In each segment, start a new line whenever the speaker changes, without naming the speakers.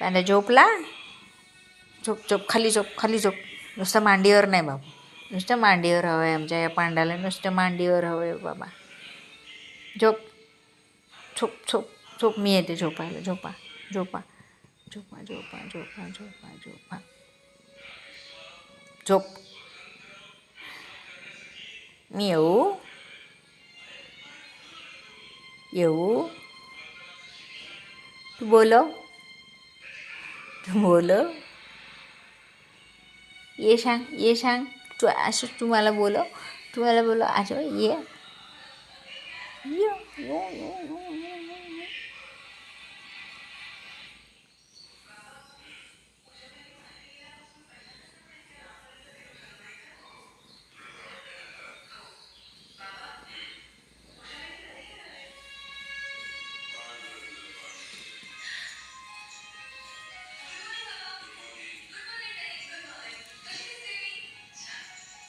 पांड्या झोपला. झोप झोप, खाली झोप, खाली झोप. नुसतं मांडीवर नाही बाबा, नुसतं मांडीवर हवं आहे आमच्या या पांड्याला, नुसतं मांडीवर हवं आहे बाबा. झोप झोप झोप झोप, मी येते झोपायला. झोपा झोपा झोपा झोपा झोपा झोपा झोपा झोप. मी येऊ येऊ? तू बोलव, तू बोलव. ये सांग, ये सांग. तू असं तुम्हाला बोलव, तुम्हाला बोलव असं. ये ये ये ये.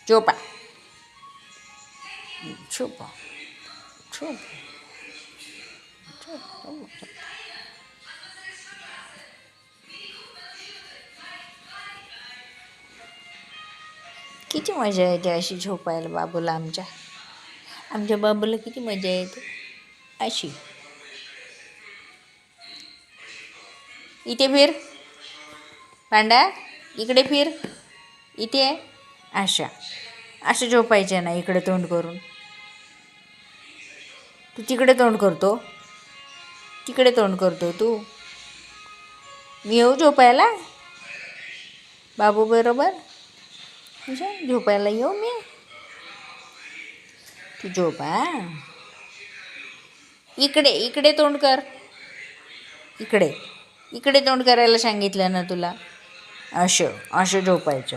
झोपा झोपा झोप. किती मजा येते अशी झोपायला बाबूला. आमच्या बाबूला किती मजा येते अशी. इथे फिर पांडा, इकडे फिर, इथे असं झोपायचं ना, इकडे तोंड करून. तू तिकडे तोंड करतो, तिकडे तोंड करतो तू. मी येऊ झोपायला बाबू बरोबर? झोपायला येऊ मी? तू झोपा. इकडे इकडे तोंड कर, इकडे इकडे तोंड करायला सांगितलं ना तुला. असं झोपायचं.